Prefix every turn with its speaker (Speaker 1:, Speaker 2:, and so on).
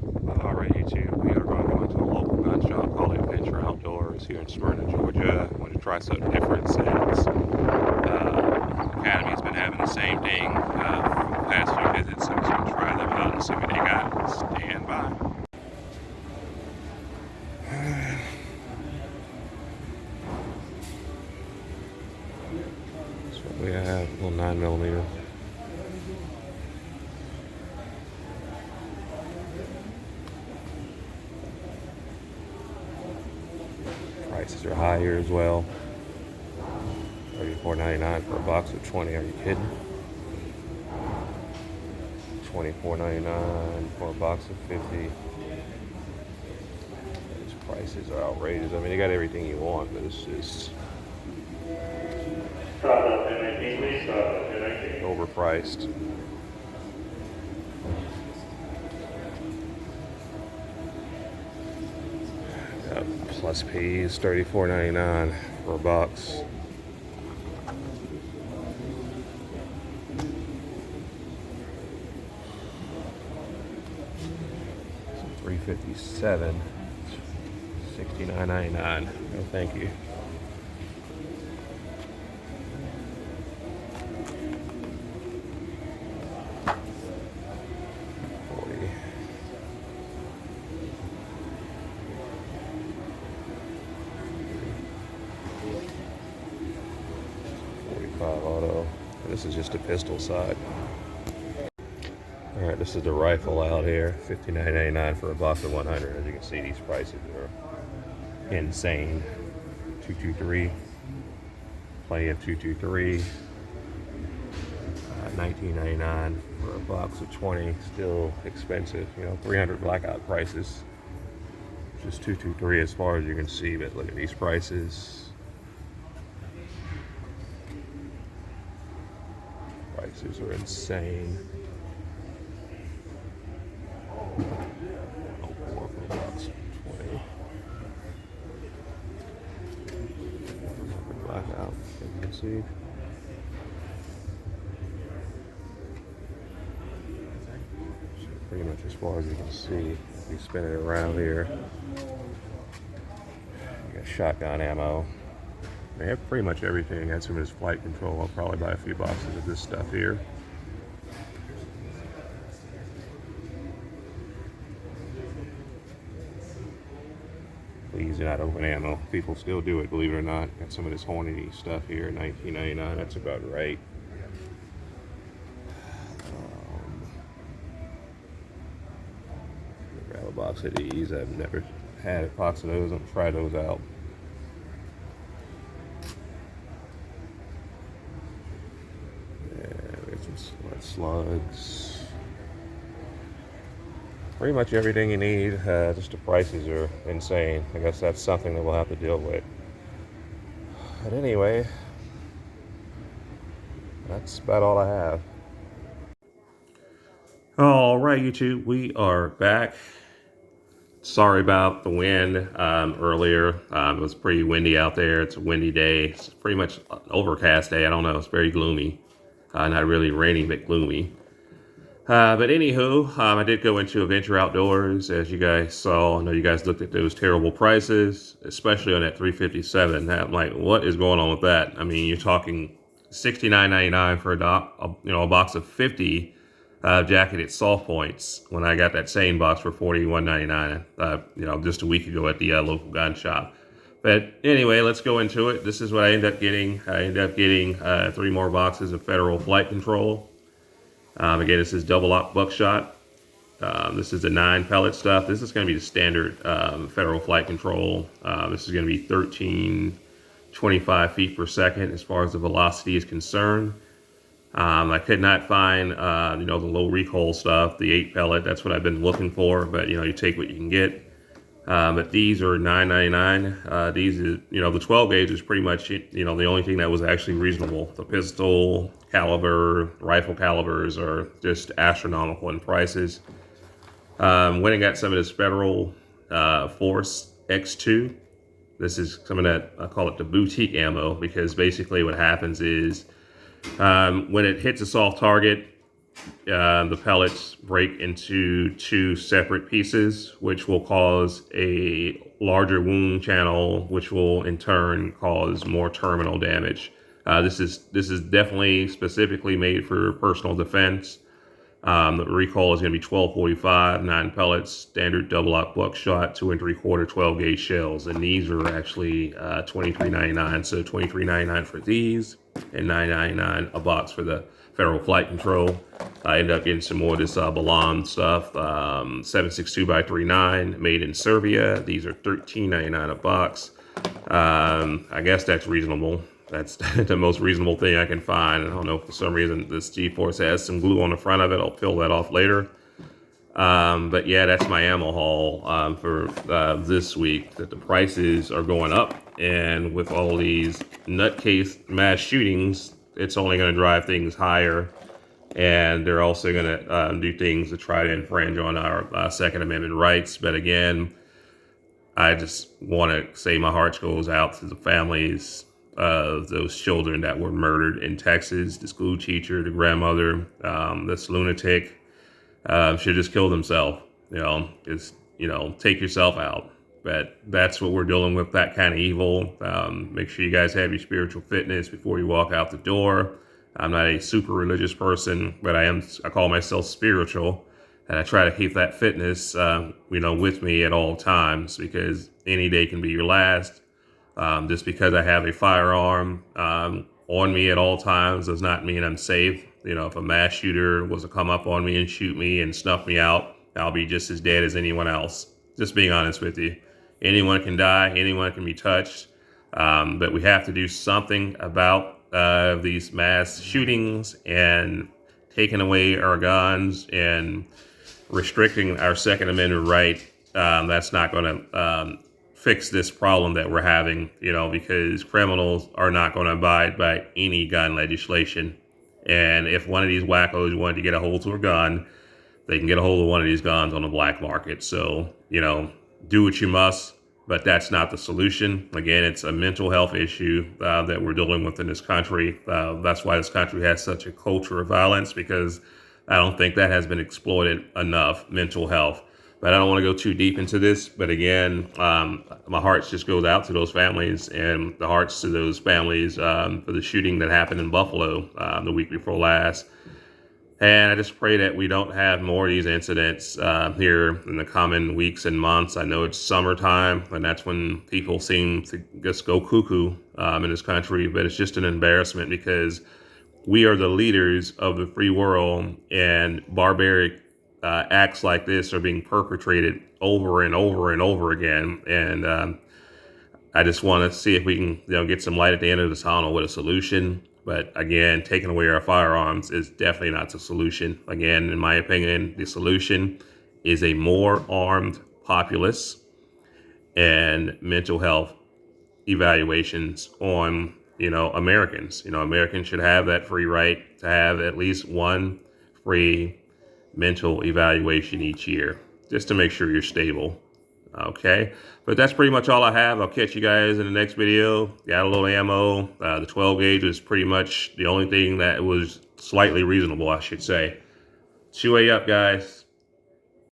Speaker 1: Alright, YouTube, we are going to go into a local gun shop called Adventure Outdoors here in Smyrna, Georgia. I'm going to try something different since Academy's been having the same thing for the past few visits, so I'm just going to try them out and see what they got. Stand by. That's what we have, a little 9mm. Prices are high here as well. $34.99 for a box of 20. Are you kidding? $24.99 for a box of 50. These prices are outrageous. I mean, they got everything you want, but it's just overpriced. Plus P's, $34.99 for a box. $357, $69.99. No, thank you. Auto. And this is just a pistol side. Alright, this is the rifle out here. $59.99 for a box of 100. As you can see, these prices are insane. 223. Plenty of 223. $19.99 for a box of 20. Still expensive. You know, 300 blackout prices. Just 223 as far as you can see, but look at these prices. Prices are insane. Oh, for a box of 20. Blackout, as you can see. So pretty much as far as you can see, if you spin it around here, you got shotgun ammo. They have pretty much everything. Got some of this flight control. I'll probably buy a few boxes of this stuff here. Please do not open ammo. People still do it, believe it or not. Got some of this Hornady stuff here, $19.99. That's about right. Grab a box of these. I've never had a box of those. I'm gonna try those out. Slugs, pretty much everything you need. Just the prices are insane. I guess that's something that we'll have to deal with. But anyway, that's about all I have. All right, YouTube, we are back. Sorry about the wind earlier. It was pretty windy out there. It's a windy day. It's pretty much an overcast day. I don't know. It's very gloomy. Not really rainy, but gloomy. But anywho, I did go into Adventure Outdoors, as you guys saw. I know you guys looked at those terrible prices, especially on that $357. I'm like, what is going on with that? I mean, you're talking $69.99 for a box of 50 jacketed soft points. When I got that same box for $41.99, just a week ago at the local gun shop. But anyway, let's go into it. This is what I ended up getting. I ended up getting 3 more boxes of Federal Flight Control. Again, this is double lock buckshot. This is the 9 pellet stuff. This is going to be the standard Federal Flight Control. This is going to be 1325 feet per second as far as the velocity is concerned. I could not find, the low recoil stuff, the 8 pellet. That's what I've been looking for, but you take what you can get. But these are $9.99. These is, the 12 gauge is pretty much, the only thing that was actually reasonable. The pistol caliber, rifle calibers are just astronomical in prices. Went and got some of this Federal Force X2. This is some of that, I call it the boutique ammo, because basically what happens is when it hits a soft target, the pellets break into two separate pieces, which will cause a larger wound channel, which will in turn cause more terminal damage. This is definitely specifically made for personal defense. The recoil is going to be 1245, 9 pellets, standard double lock buckshot, 2 3/4 12 gauge shells, and these are actually $23.99. So $23.99 for these, and $9.99 a box for the Federal Flight Control. I ended up getting some more of this Balan stuff, 762 by 39, made in Serbia. These are $13.99 a box. I guess that's reasonable. That's the most reasonable thing I can find. I don't know if for some reason this G-Force has some glue on the front of it. I'll peel that off later. But yeah, that's my ammo haul for this week. That the prices are going up, and with all these nutcase mass shootings, it's only going to drive things higher. And they're also going to do things to try to infringe on our Second Amendment rights. But again, I just want to say my heart goes out to the families of those children that were murdered in Texas. The school teacher, the grandmother, this lunatic should just kill themselves. Take yourself out. But that's what we're dealing with, that kind of evil. Make sure you guys have your spiritual fitness before you walk out the door. I'm not a super religious person, but I call myself spiritual. And I try to keep that fitness, with me at all times, because any day can be your last. Just because I have a firearm on me at all times does not mean I'm safe. If a mass shooter was to come up on me and shoot me and snuff me out, I'll be just as dead as anyone else. Just being honest with you. Anyone can die, anyone can be touched, but we have to do something about these mass shootings and taking away our guns and restricting our Second Amendment right. That's not going to fix this problem that we're having, because criminals are not going to abide by any gun legislation. And if one of these wackos wanted to get a hold of a gun, they can get a hold of one of these guns on the black market. So, do what you must, but that's not the solution. Again, it's a mental health issue that we're dealing with in this country. That's why this country has such a culture of violence, because I don't think that has been exploited enough, mental health. But I don't want to go too deep into this. But again, my heart just goes out to those families, and the hearts to those families for the shooting that happened in Buffalo the week before last. And I just pray that we don't have more of these incidents here in the coming weeks and months. I know it's summertime, and that's when people seem to just go cuckoo in this country. But it's just an embarrassment, because we are the leaders of the free world, and barbaric acts like this are being perpetrated over and over and over again. And I just want to see if we can get some light at the end of the tunnel with a solution. But again, taking away our firearms is definitely not the solution. Again, in my opinion, the solution is a more armed populace and mental health evaluations on, Americans. Americans should have that free right to have at least one free mental evaluation each year, just to make sure you're stable. Okay, but that's pretty much all I have. I'll catch you guys in the next video. Got a little ammo. The 12 gauge was pretty much the only thing that was slightly reasonable, I should say. 2A up, guys.